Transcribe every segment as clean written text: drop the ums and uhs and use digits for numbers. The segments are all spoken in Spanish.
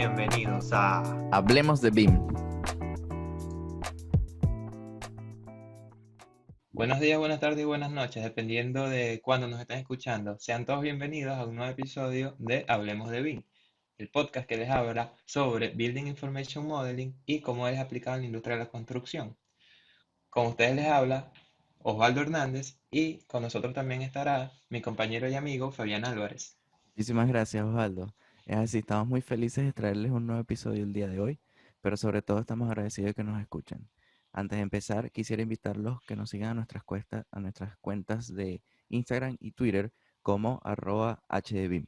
bienvenidos a... Hablemos de BIM. Buenos días, buenas tardes y buenas noches, dependiendo de cuándo nos estén escuchando. Sean todos bienvenidos a un nuevo episodio de Hablemos de BIM, el podcast que les habla sobre Building Information Modeling y cómo es aplicado en la industria de la construcción. Con ustedes les habla Osvaldo Hernández y con nosotros también estará mi compañero y amigo Fabián Álvarez. Muchísimas gracias, Osvaldo. Es así, estamos muy felices de traerles un nuevo episodio el día de hoy, pero sobre todo estamos agradecidos de que nos escuchen. Antes de empezar, quisiera invitarlos que nos sigan a nuestras cuentas de Instagram y Twitter como @HDBIM.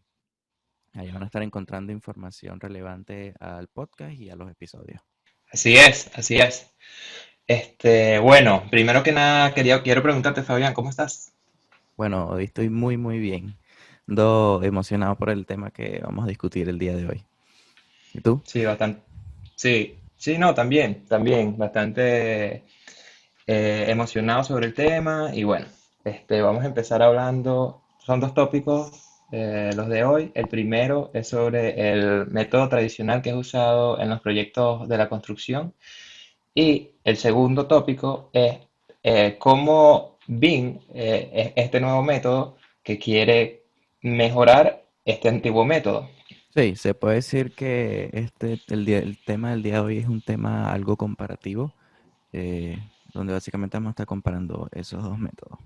Allá van a estar encontrando información relevante al podcast y a los episodios. Así es, así es. Bueno, primero que nada quiero preguntarte, Fabián, ¿cómo estás? Bueno, hoy estoy muy bien. Ando emocionado por el tema que vamos a discutir el día de hoy. ¿Y tú? Sí, bastante. Sí, sí, no, también, bastante emocionado sobre el tema y bueno, vamos a empezar hablando, son dos tópicos los de hoy. El primero es sobre el método tradicional que es usado en los proyectos de la construcción y el segundo tópico es cómo BIM, este nuevo método que quiere mejorar este antiguo método. Sí, se puede decir que el tema del día de hoy es un tema algo comparativo, donde básicamente vamos a estar comparando esos dos métodos.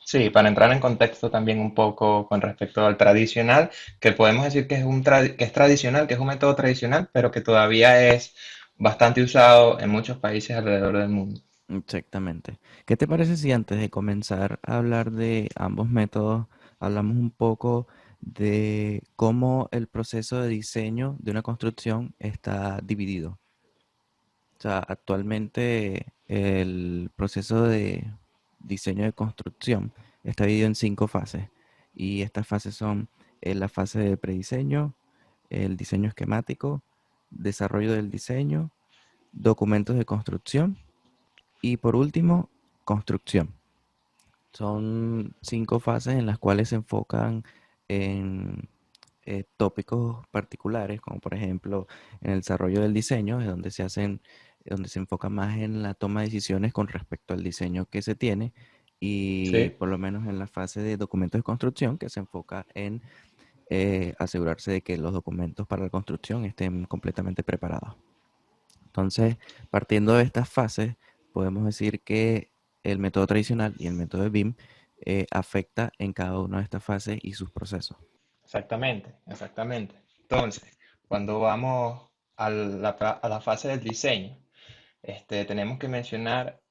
Sí, para entrar en contexto también un poco con respecto al tradicional, que podemos decir que que es tradicional, que es un método tradicional, pero que todavía es bastante usado en muchos países alrededor del mundo. Exactamente. ¿Qué te parece si antes de comenzar a hablar de ambos métodos, hablamos un poco de cómo el proceso de diseño de una construcción está dividido? O sea, actualmente el proceso de diseño de construcción está dividido en 5 fases y estas fases son la fase de prediseño, el diseño esquemático, desarrollo del diseño, documentos de construcción y por último, construcción. Son 5 fases en las cuales se enfocan en tópicos particulares, como por ejemplo en el desarrollo del diseño, es donde se enfoca más en la toma de decisiones con respecto al diseño que se tiene, y Sí, por lo menos en la fase de documentos de construcción, que se enfoca en asegurarse de que los documentos para la construcción estén completamente preparados. Entonces, partiendo de estas fases, podemos decir que el método tradicional y el método de BIM afecta en cada una de estas fases y sus procesos. exactamente, exactamente. Entonces, cuando vamos a la fase del diseño, tenemos que mencionar,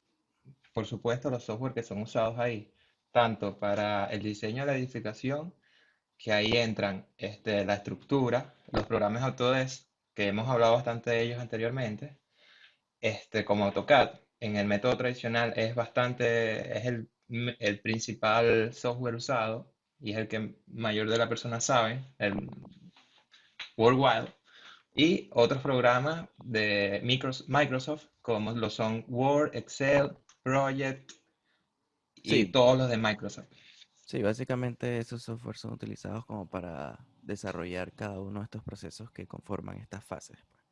por supuesto, los software que son usados ahí, tanto para el diseño de la edificación, que ahí entran la estructura, los programas Autodesk, que hemos hablado bastante de ellos anteriormente, como AutoCAD. En el método tradicional es el principal software usado y es el que mayor de las personas saben, el worldwide. Y otros programas de Microsoft, como lo son Word, Excel, Project y Sí, todos los de Microsoft. sí, básicamente esos softwares son utilizados como para desarrollar cada uno de estos procesos que conforman estas fases, pues.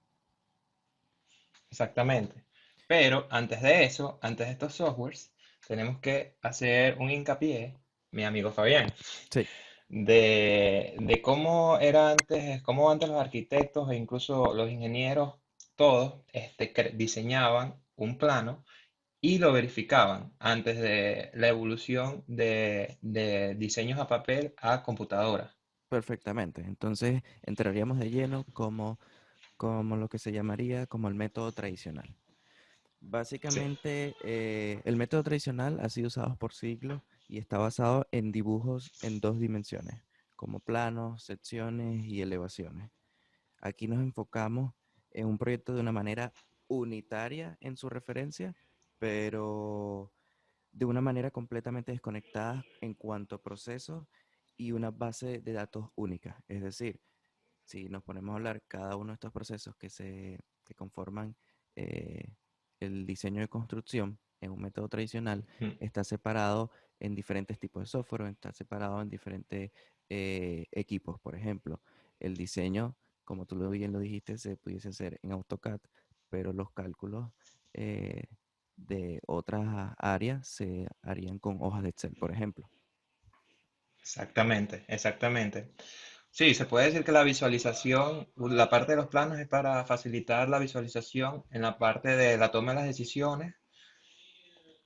Exactamente. Pero antes de eso, antes de estos softwares, tenemos que hacer un hincapié, mi amigo Fabián, Sí, de cómo era antes, cómo antes los arquitectos e incluso los ingenieros, todos, diseñaban un plano y lo verificaban antes de la evolución de diseños a papel a computadora. perfectamente. Entonces entraríamos de lleno como lo que se llamaría como el método tradicional. Sí, Básicamente, el método tradicional ha sido usado por siglos y está basado en dibujos en 2 dimensiones, como planos, secciones y elevaciones. Aquí nos enfocamos en un proyecto de una manera unitaria en su referencia, pero de una manera completamente desconectada en cuanto a procesos y una base de datos única. Es decir, si nos ponemos a hablar cada uno de estos procesos que conforman eh, el diseño de construcción en un método tradicional, mm, está separado en diferentes tipos de software, está separado en diferentes equipos. Por ejemplo, el diseño como tú bien lo dijiste, se pudiese hacer en AutoCAD, pero los cálculos eh, de otras áreas se harían con hojas de Excel, por ejemplo. Exactamente, exactamente. Sí, se puede decir que la visualización, la parte de los planos es para facilitar la visualización en la parte de la toma de las decisiones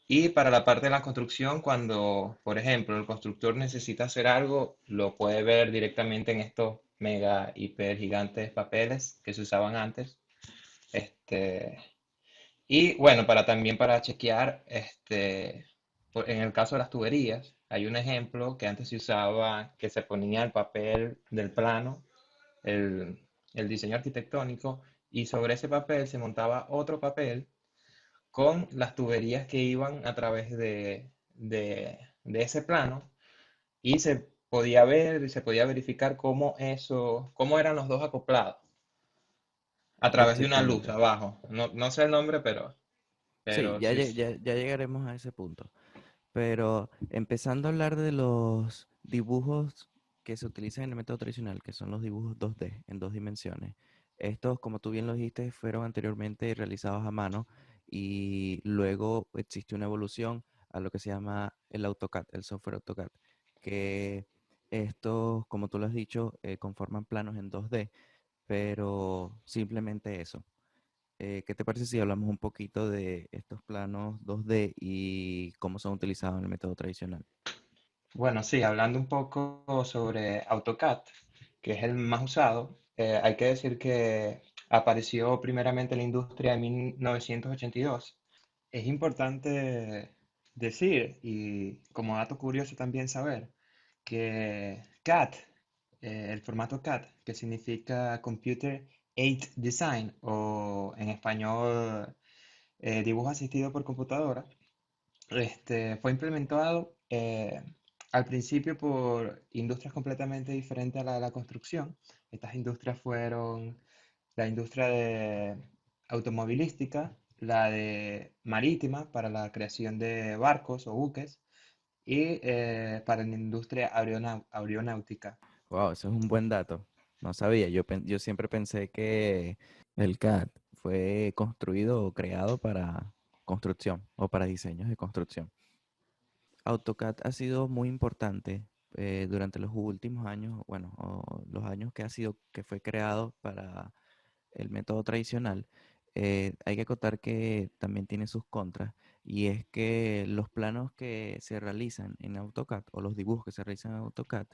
y para la parte de la construcción, cuando, por ejemplo, el constructor necesita hacer algo, lo puede ver directamente en estos mega, hiper gigantes papeles que se usaban antes. Este, y bueno, también para chequear, en el caso de las tuberías, hay un ejemplo que antes se usaba, que se ponía el papel del plano, el diseño arquitectónico, y sobre ese papel se montaba otro papel con las tuberías que iban a través de ese plano, y se podía ver y se podía verificar cómo eran los dos acoplados a través de una luz Exactamente. abajo. No, no sé el nombre, Sí, pero sí. ya llegaremos a ese punto. Pero empezando a hablar de los dibujos que se utilizan en el método tradicional, que son los dibujos 2D en dos dimensiones. Estos, como tú bien lo dijiste, fueron anteriormente realizados a mano y luego existe una evolución a lo que se llama el AutoCAD, el software AutoCAD, que estos, como tú lo has dicho, conforman planos en 2D, pero simplemente eso. ¿Qué te parece si hablamos un poquito de estos planos 2D y cómo son utilizados en el método tradicional? Bueno, sí, hablando un poco sobre AutoCAD, que es el más usado, hay que decir que apareció primeramente en la industria en 1982. Es importante decir, y como dato curioso también saber, que CAD, el formato CAD, que significa Computer Aided Design, o en español, dibujo asistido por computadora, fue implementado al principio por industrias completamente diferentes a la de la construcción. Estas industrias fueron la industria de automovilística, la de marítima para la creación de barcos o buques y para la industria aeronáutica. Wow, eso es un buen dato. No sabía, yo siempre pensé que el CAD fue construido o creado para construcción o para diseños de construcción. AutoCAD ha sido muy importante durante los últimos años, bueno, o los años que fue creado para el método tradicional. Hay que acotar que también tiene sus contras, y es que los planos que se realizan en AutoCAD o los dibujos que se realizan en AutoCAD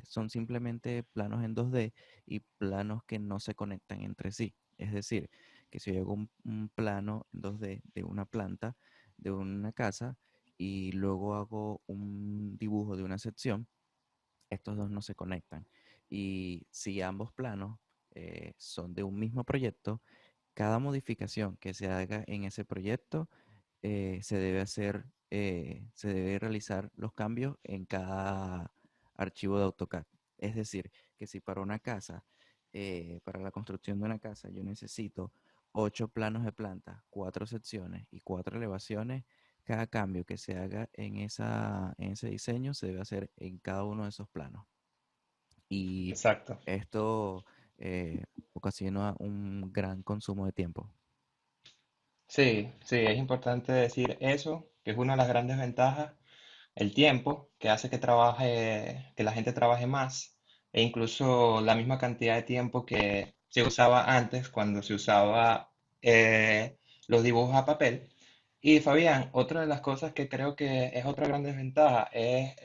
son simplemente planos en 2D y planos que no se conectan entre sí. Es decir, que si yo hago un plano en 2D de una planta, de una casa, y luego hago un dibujo de una sección, estos dos no se conectan. Y si ambos planos son de un mismo proyecto, cada modificación que se haga en ese proyecto se debe realizar los cambios en cada archivo de AutoCAD. Es decir, que si para una casa, para la construcción de una casa, yo necesito 8 planos de planta, 4 secciones y 4 elevaciones, cada cambio que se haga en ese diseño se debe hacer en cada uno de esos planos. Y Exacto. esto ocasiona un gran consumo de tiempo. Sí, sí, es importante decir eso, que es una de las grandes ventajas, el tiempo, que hace que la gente trabaje más, e incluso la misma cantidad de tiempo que se usaba antes cuando se usaba los dibujos a papel. Y Fabián, otra de las cosas que creo que es otra gran desventaja es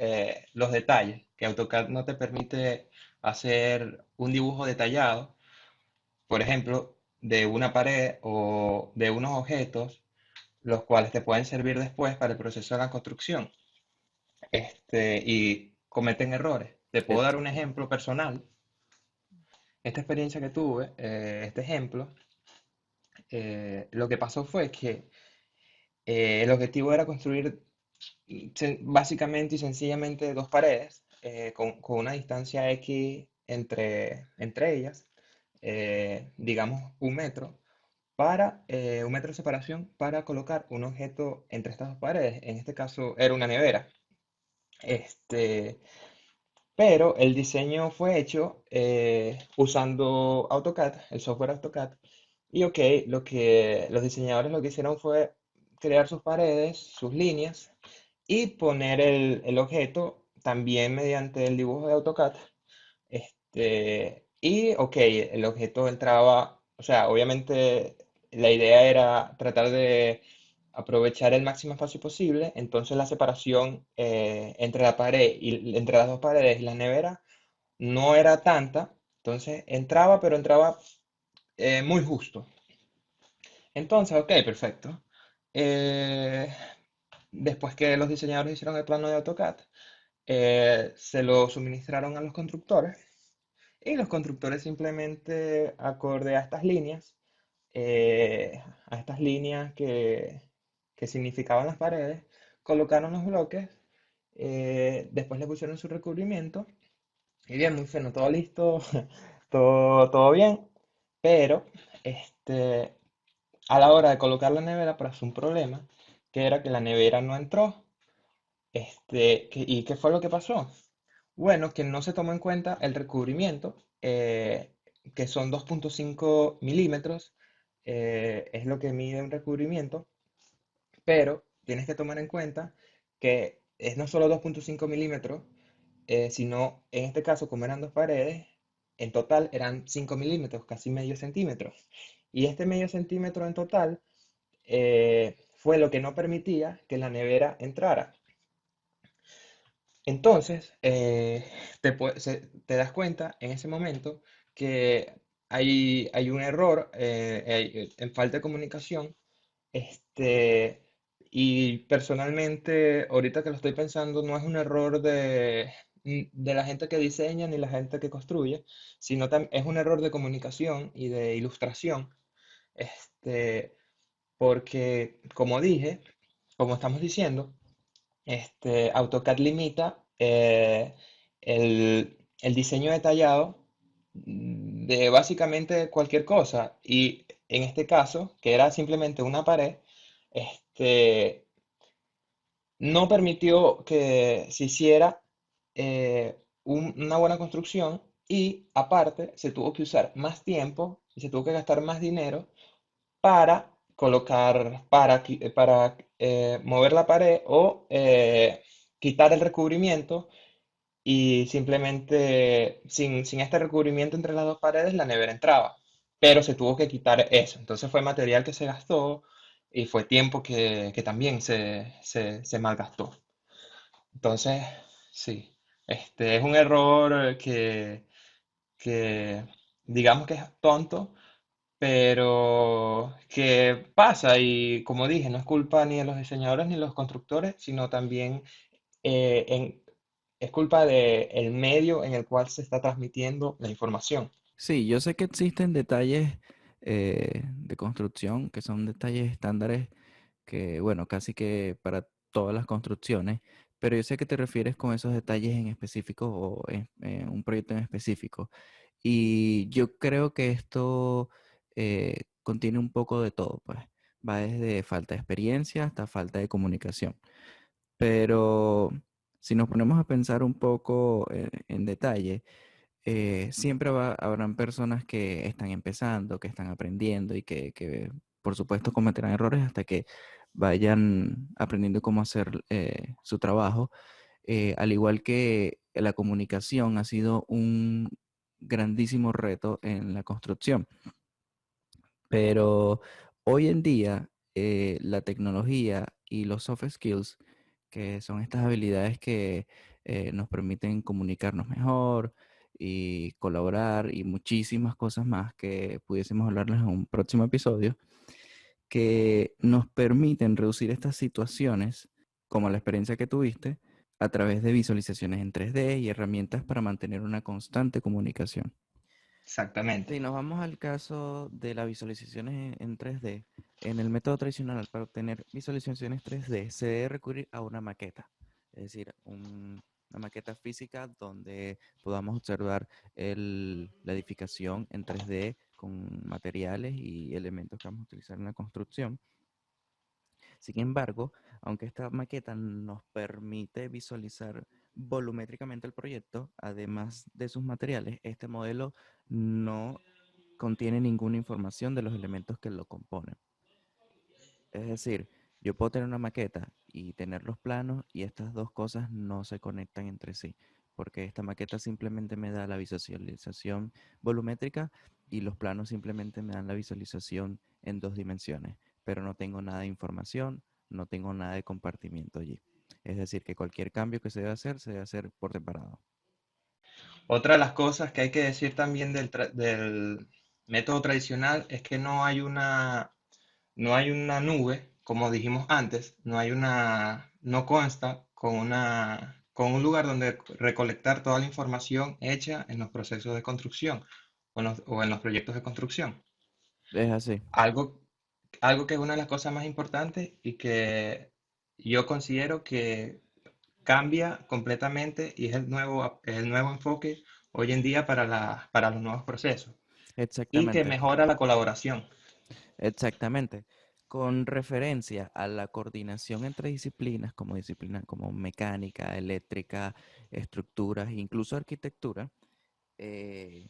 los detalles, que AutoCAD no te permite hacer un dibujo detallado, por ejemplo, de una pared o de unos objetos, los cuales te pueden servir después para el proceso de la construcción, y cometen errores. Te puedo dar un ejemplo personal. Esta experiencia que tuve, este ejemplo, lo que pasó fue que el objetivo era construir básicamente y sencillamente dos paredes con una distancia X entre ellas, digamos 1 metro, para 1 metro de separación para colocar un objeto entre estas dos paredes. En este caso era una nevera. Este, pero el diseño fue hecho usando AutoCAD, el software AutoCAD. Y ok, los diseñadores lo que hicieron fue crear sus paredes, sus líneas y poner el objeto también mediante el dibujo de AutoCAD. Y ok, el objeto entraba, o sea, obviamente la idea era tratar de aprovechar el máximo espacio posible, entonces la separación entre la pared y entre las dos paredes y la nevera no era tanta, entonces entraba, pero entraba muy justo. Entonces, ok, perfecto. Eh, Después que los diseñadores hicieron el plano de AutoCAD, se lo suministraron a los constructores y los constructores simplemente, acorde a estas líneas que significaban las paredes, colocaron los bloques, después le pusieron su recubrimiento y bien, muy fino, todo listo, todo bien, pero este, a la hora de colocar la nevera pasó un problema, que era que la nevera no entró. ¿Y qué fue lo que pasó? Bueno, que no se tomó en cuenta el recubrimiento, que son 2,5 milímetros, es lo que mide un recubrimiento, pero tienes que tomar en cuenta que es no solo 2,5 milímetros, sino en este caso, como eran dos paredes, en total eran 5 milímetros, casi medio centímetro. Y este medio centímetro en total fue lo que no permitía que la nevera entrara. Entonces, te das cuenta en ese momento que hay un error en falta de comunicación. Este, y personalmente, ahorita que lo estoy pensando, no es un error de la gente que diseña ni la gente que construye, sino es un error de comunicación y de ilustración. Este, Porque, como dije, como estamos diciendo, AutoCAD limita el diseño detallado de básicamente cualquier cosa. Y en este caso, que era simplemente una pared, este, no permitió que se hiciera una buena construcción y aparte se tuvo que usar más tiempo y se tuvo que gastar más dinero para para mover la pared o quitar el recubrimiento y simplemente sin este recubrimiento entre las dos paredes la nevera entraba. Pero se tuvo que quitar eso. Entonces fue material que se gastó y fue tiempo que también se malgastó. Entonces, sí, es un error que digamos que es tonto, pero que pasa y como dije, no es culpa ni de los diseñadores ni de los constructores, sino también eh, en- es culpa del medio en el cual se está transmitiendo la información. Sí, yo sé que existen detalles de construcción que son detalles estándares que, bueno, casi que para todas las construcciones, pero yo sé que te refieres con esos detalles en específico o en un proyecto en específico. Y yo creo que esto contiene un poco de todo, pues. Va desde falta de experiencia hasta falta de comunicación. Pero si nos ponemos a pensar un poco en detalle, habrán personas que están empezando, que están aprendiendo y que, por supuesto, cometerán errores hasta que vayan aprendiendo cómo hacer su trabajo. Al igual que la comunicación ha sido un grandísimo reto en la construcción. Pero hoy en día, la tecnología y los soft skills, que son estas habilidades que nos permiten comunicarnos mejor y colaborar y muchísimas cosas más que pudiésemos hablarles en un próximo episodio, que nos permiten reducir estas situaciones, como la experiencia que tuviste, a través de visualizaciones en 3D y herramientas para mantener una constante comunicación. Exactamente. Si nos vamos al caso de las visualizaciones en 3D, en el método tradicional para obtener visualizaciones 3D se debe recurrir a una maqueta, es decir, una maqueta física donde podamos observar la edificación en 3D con materiales y elementos que vamos a utilizar en la construcción. Sin embargo, aunque esta maqueta nos permite visualizar volumétricamente el proyecto, además de sus materiales, este modelo no contiene ninguna información de los elementos que lo componen. Es decir, yo puedo tener una maqueta y tener los planos y estas dos cosas no se conectan entre sí, porque esta maqueta simplemente me da la visualización volumétrica y los planos simplemente me dan la visualización en dos dimensiones, pero no tengo nada de información, no tengo nada de compartimiento allí. Es decir, que cualquier cambio que se debe hacer por separado. Otra de las cosas que hay que decir también del método tradicional es que no hay una nube, como dijimos antes, no consta con un lugar donde recolectar toda la información hecha en los procesos de construcción o en los proyectos de construcción. Es así. Algo, algo que es una de las cosas más importantes y que yo considero que cambia completamente y es el nuevo enfoque hoy en día para los nuevos procesos y que Exactamente. mejora la colaboración. Exactamente. Con referencia a la coordinación entre disciplinas como mecánica, eléctrica, estructuras, incluso arquitectura, eh,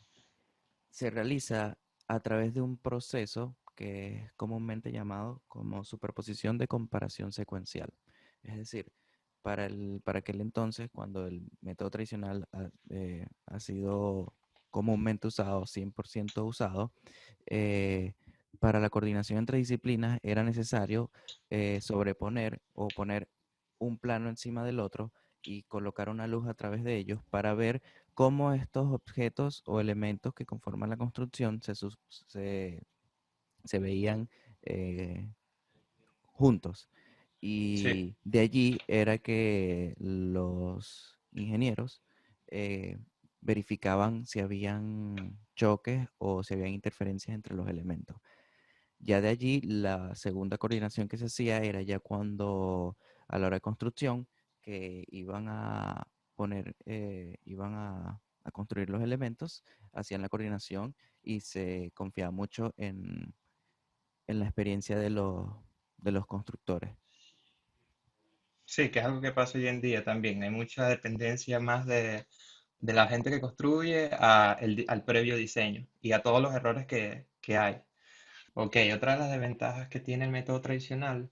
se realiza a través de un proceso que es comúnmente llamado como superposición de comparación secuencial. Es decir, para aquel entonces, cuando el método tradicional ha sido comúnmente usado, 100% usado, eh, para la coordinación entre disciplinas era necesario sobreponer o poner un plano encima del otro y colocar una luz a través de ellos para ver cómo estos objetos o elementos que conforman la construcción se veían eh, juntos. Sí. Y de allí era que los ingenieros eh, verificaban si habían choques o si habían interferencias entre los elementos. Ya de allí, la segunda coordinación que se hacía era ya cuando a la hora de construcción, que iban a a construir los elementos, hacían la coordinación y se confiaba mucho en la experiencia de los constructores. Sí, que es algo que pasa hoy en día también. Hay mucha dependencia más de la gente que construye al previo diseño y a todos los errores que hay. Ok, otra de las desventajas que tiene el método tradicional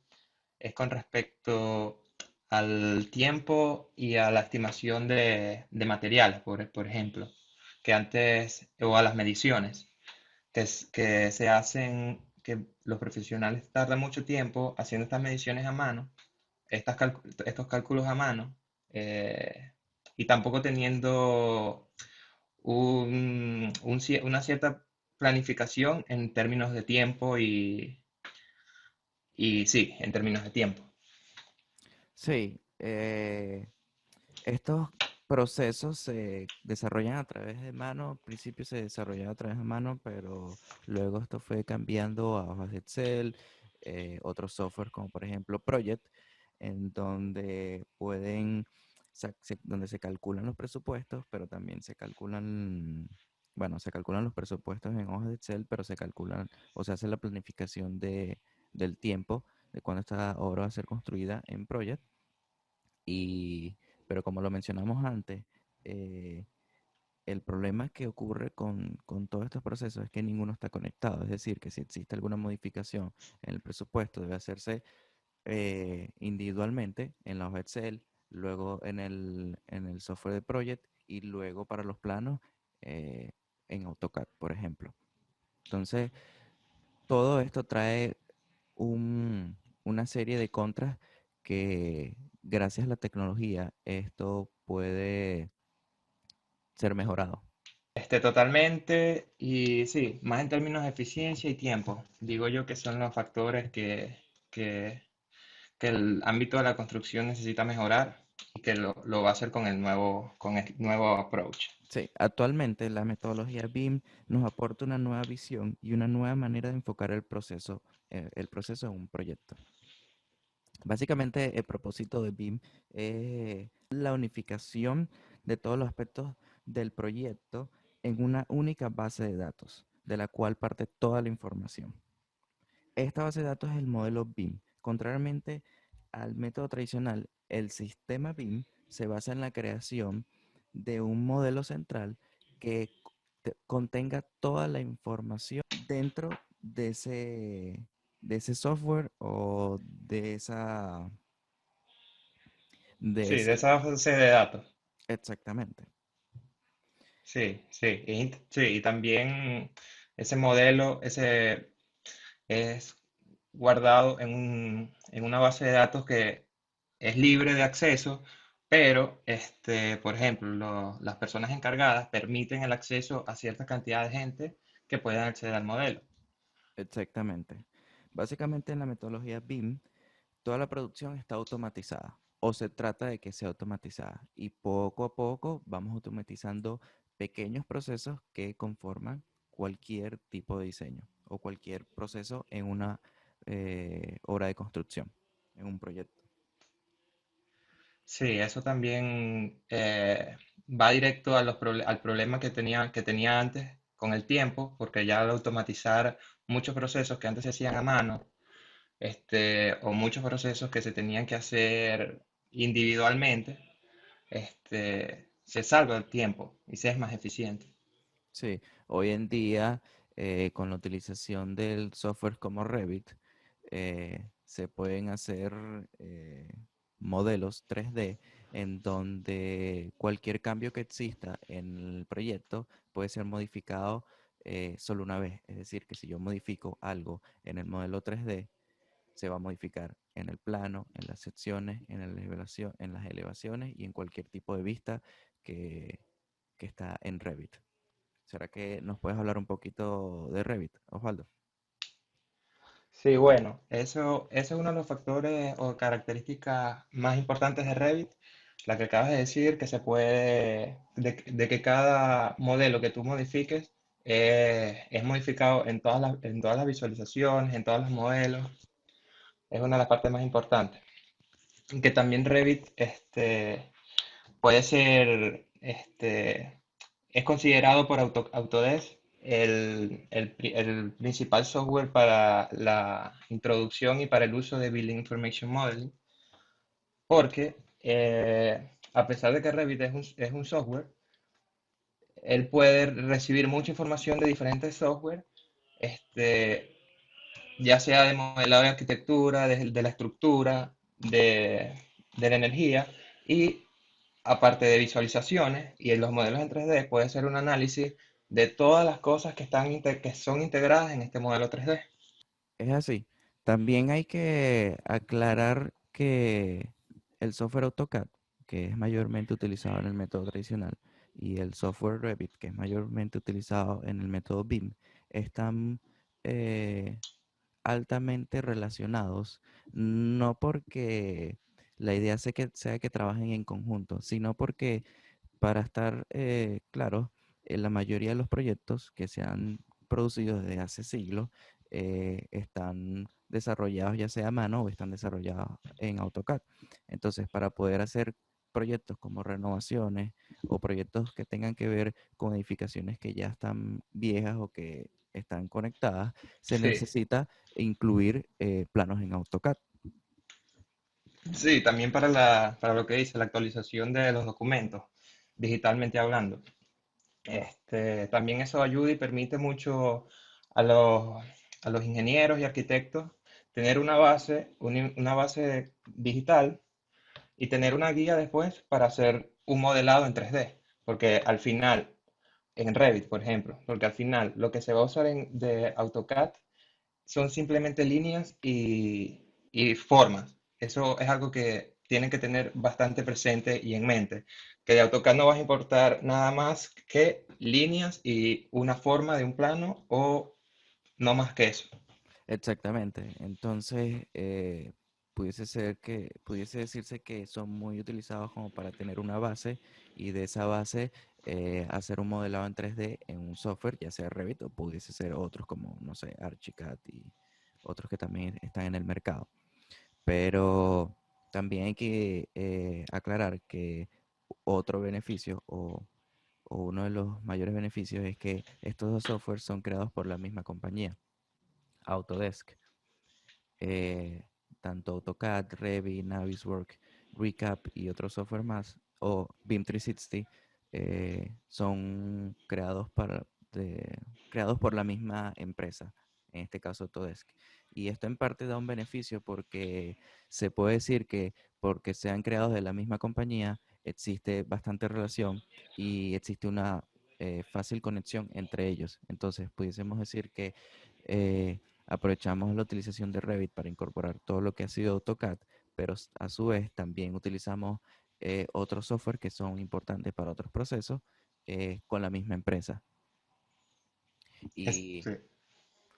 es con respecto al tiempo y a la estimación de materiales, por ejemplo, que antes, o a las mediciones, que se hacen, que los profesionales tardan mucho tiempo haciendo estas mediciones a mano estos cálculos a mano eh, y tampoco teniendo una cierta planificación en términos de tiempo y sí, en términos de tiempo. Sí, estos procesos se desarrollan a través de mano, al principio se desarrollaba a través de mano, pero luego esto fue cambiando a hojas de Excel, otros software como por ejemplo Project, en donde donde se calculan los presupuestos, pero también se calculan, bueno, se calculan los presupuestos en hojas de Excel, pero se calculan o se hace la planificación del tiempo de cuando esta obra va a ser construida en Project. Y, pero como lo mencionamos antes, eh, el problema que ocurre con todos estos procesos es que ninguno está conectado. Es decir, que si existe alguna modificación en el presupuesto, debe hacerse individualmente en la hoja Excel, luego en el software de Project y luego para los planos eh, en AutoCAD, por ejemplo. Entonces, todo esto trae una serie de contras que gracias a la tecnología esto puede ser mejorado. Totalmente, y sí, más en términos de eficiencia y tiempo. Digo yo que son los factores que, que el ámbito de la construcción necesita mejorar y que lo va a hacer con el nuevo approach. Sí, actualmente la metodología BIM nos aporta una nueva visión y una nueva manera de enfocar el proceso en un proyecto. Básicamente el propósito de BIM es la unificación de todos los aspectos del proyecto en una única base de datos, de la cual parte toda la información. Esta base de datos es el modelo BIM, contrariamente al método tradicional, el sistema BIM se basa en la creación de un modelo central que contenga toda la información dentro de ese software o de Sí, de ese, esa base de datos. exactamente, Sí, sí. Sí, y también ese modelo, ese es guardado en una base de datos que es libre de acceso, pero, por ejemplo, las personas encargadas permiten el acceso a cierta cantidad de gente que puedan acceder al modelo. exactamente. Básicamente en la metodología BIM, toda la producción está automatizada o se trata de que sea automatizada y poco a poco vamos automatizando pequeños procesos que conforman cualquier tipo de diseño o cualquier proceso en una obra de construcción, en un proyecto. Sí, eso también va directo a al problema que tenía antes con el tiempo, porque ya al automatizar muchos procesos que antes se hacían a mano, o muchos procesos que se tenían que hacer individualmente, se salva el tiempo y se es más eficiente. Sí, hoy en día con la utilización del software como Revit se pueden hacer modelos 3D en donde cualquier cambio que exista en el proyecto puede ser modificado solo una vez. Es decir, que si yo modifico algo en el modelo 3D, se va a modificar en el plano, en las secciones, en las elevaciones y en cualquier tipo de vista que, que está en Revit. ¿Será que nos puedes hablar un poquito de Revit, Osvaldo? Sí, bueno, eso es uno de los factores o características más importantes de Revit, la que acabas de decir, que se puede, de que cada modelo que tú modifiques es modificado en todas las visualizaciones, en todos los modelos, es una de las partes más importantes. Y que también Revit, puede ser, es considerado por Autodesk el principal software para la introducción y para el uso de Building Information Modeling, porque a pesar de que Revit es un software, él puede recibir mucha información de diferentes software, este, ya sea de modelado de arquitectura, de la estructura, de la energía, y aparte de visualizaciones y en los modelos en 3D, puede ser un análisis de todas las cosas que son integradas en este modelo 3D. Es así. También hay que aclarar que el software AutoCAD, que es mayormente utilizado en el método tradicional, y el software Revit, que es mayormente utilizado en el método BIM, están eh, altamente relacionados, no porque la idea sea que trabajen en conjunto, sino porque para estar claros, la mayoría de los proyectos que se han producido desde hace siglos están desarrollados ya sea a mano o están desarrollados en AutoCAD. Entonces, para poder hacer proyectos como renovaciones o proyectos que tengan que ver con edificaciones que ya están viejas o que están conectadas, se Sí, necesita incluir planos en AutoCAD. sí, también para lo que dice la actualización de los documentos, digitalmente hablando. También eso ayuda y permite mucho a a los ingenieros y arquitectos tener una base digital y tener una guía después para hacer un modelado en 3D. Porque al final, en Revit, por ejemplo, porque al final lo que se va a usar de AutoCAD son simplemente líneas y formas. Eso es algo que tienen que tener bastante presente y en mente, que de AutoCAD no vas a importar nada más que líneas y una forma de un plano o no más que eso. Exactamente. Entonces, pudiese decirse que son muy utilizados como para tener una base y de esa base hacer un modelado en 3D en un software, ya sea Revit o pudiese ser otros como, no sé, Archicad y otros que también están en el mercado. Pero también hay que aclarar que otro beneficio o uno de los mayores beneficios es que estos dos softwares son creados por la misma compañía, Autodesk. tanto AutoCAD, Revit, Navisworks, Recap y otros software más, o BIM 360, son creados por la misma empresa, en este caso Autodesk. Y esto en parte da un beneficio porque se puede decir que porque sean creados de la misma compañía, existe bastante relación y existe una fácil conexión entre ellos. Entonces, pudiésemos decir que aprovechamos la utilización de Revit para incorporar todo lo que ha sido AutoCAD, pero a su vez también utilizamos otros software que son importantes para otros procesos con la misma empresa. Y Sí,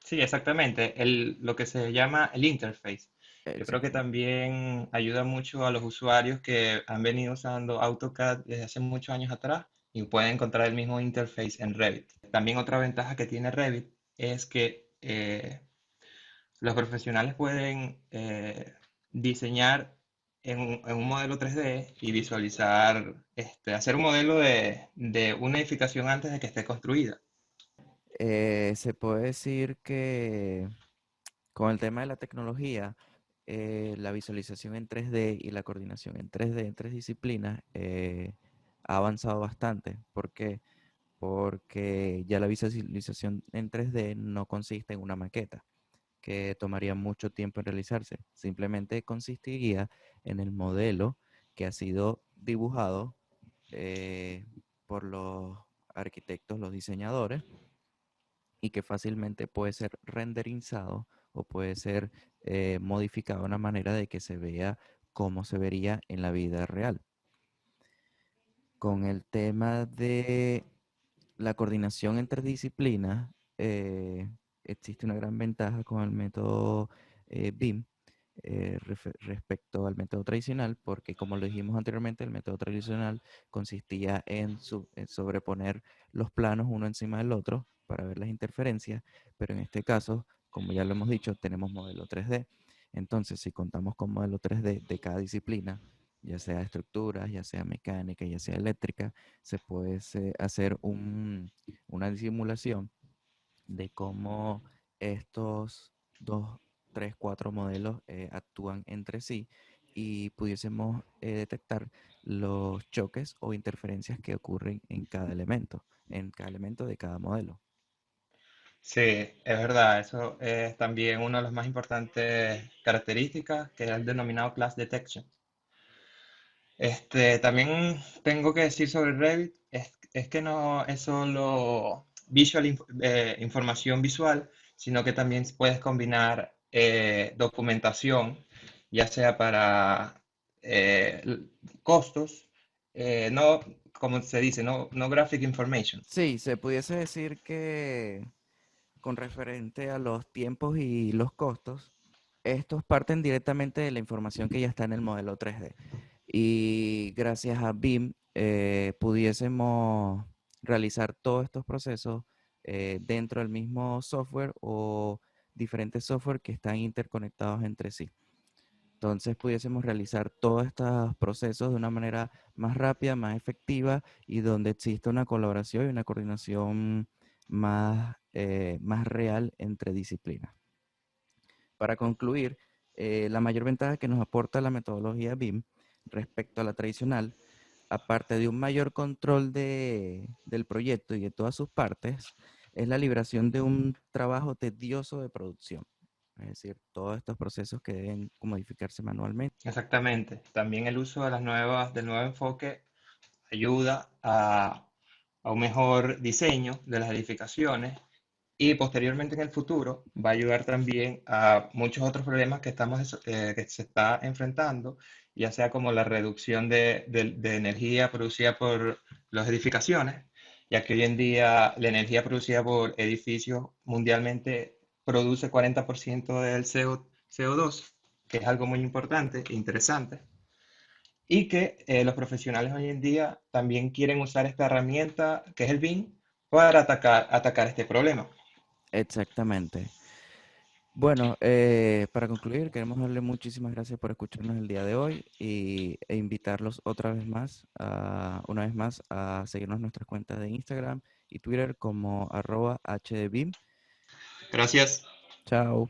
sí, exactamente. Lo que se llama el interface. Yo creo que exacto. también ayuda mucho a los usuarios que han venido usando AutoCAD desde hace muchos años atrás y pueden encontrar el mismo interface en Revit. También otra ventaja que tiene Revit es que los profesionales pueden diseñar en un modelo 3D y visualizar, hacer un modelo de una edificación antes de que esté construida. Se puede decir que con el tema de la tecnología, la visualización en 3D y la coordinación en 3D en tres disciplinas ha avanzado bastante. ¿Por qué? Porque ya la visualización en 3D no consiste en una maqueta, que tomaría mucho tiempo en realizarse. Simplemente consistiría en el modelo que ha sido dibujado por los arquitectos, los diseñadores, y que fácilmente puede ser renderizado o puede ser modificado de una manera de que se vea como se vería en la vida real. Con el tema de la coordinación entre disciplinas, existe una gran ventaja con el método BIM respecto al método tradicional, porque como lo dijimos anteriormente, el método tradicional consistía en sobreponer los planos uno encima del otro para ver las interferencias, pero en este caso, como ya lo hemos dicho, tenemos modelo 3D. Entonces, si contamos con modelo 3D de cada disciplina, ya sea estructuras, ya sea mecánica, ya sea eléctrica, se puede hacer una simulación de cómo estos dos, tres, cuatro modelos actúan entre sí y pudiésemos detectar los choques o interferencias que ocurren en cada elemento de cada modelo. Sí, es verdad, eso es también una de las más importantes características, que es el denominado Class Detection. También tengo que decir sobre Revit, es que no es solo información visual, sino que también puedes combinar documentación, ya sea para costos, no, como se dice, no graphic information. Sí, se pudiese decir que con referente a los tiempos y los costos, estos parten directamente de la información que ya está en el modelo 3D. Y gracias a BIM pudiésemos realizar todos estos procesos dentro del mismo software o diferentes software que están interconectados entre sí. Entonces pudiésemos realizar todos estos procesos de una manera más rápida, más efectiva y donde exista una colaboración y una coordinación más real entre disciplinas. Para concluir, la mayor ventaja que nos aporta la metodología BIM respecto a la tradicional, aparte de un mayor control del proyecto y de todas sus partes, es la liberación de un trabajo tedioso de producción. Es decir, todos estos procesos que deben modificarse manualmente. Exactamente. También el uso de del nuevo enfoque ayuda a un mejor diseño de las edificaciones y posteriormente en el futuro va a ayudar también a muchos otros problemas que se está enfrentando, ya sea como la reducción de energía producida por las edificaciones, ya que hoy en día la energía producida por edificios mundialmente produce 40% del CO2, que es algo muy importante e interesante y que los profesionales hoy en día también quieren usar esta herramienta que es el BIM para atacar este problema. Exactamente. Bueno, para concluir, queremos darle muchísimas gracias por escucharnos el día de hoy e invitarlos otra vez más, una vez más, a seguirnos en nuestras cuentas de Instagram y Twitter como @hdbim. Gracias. Chao.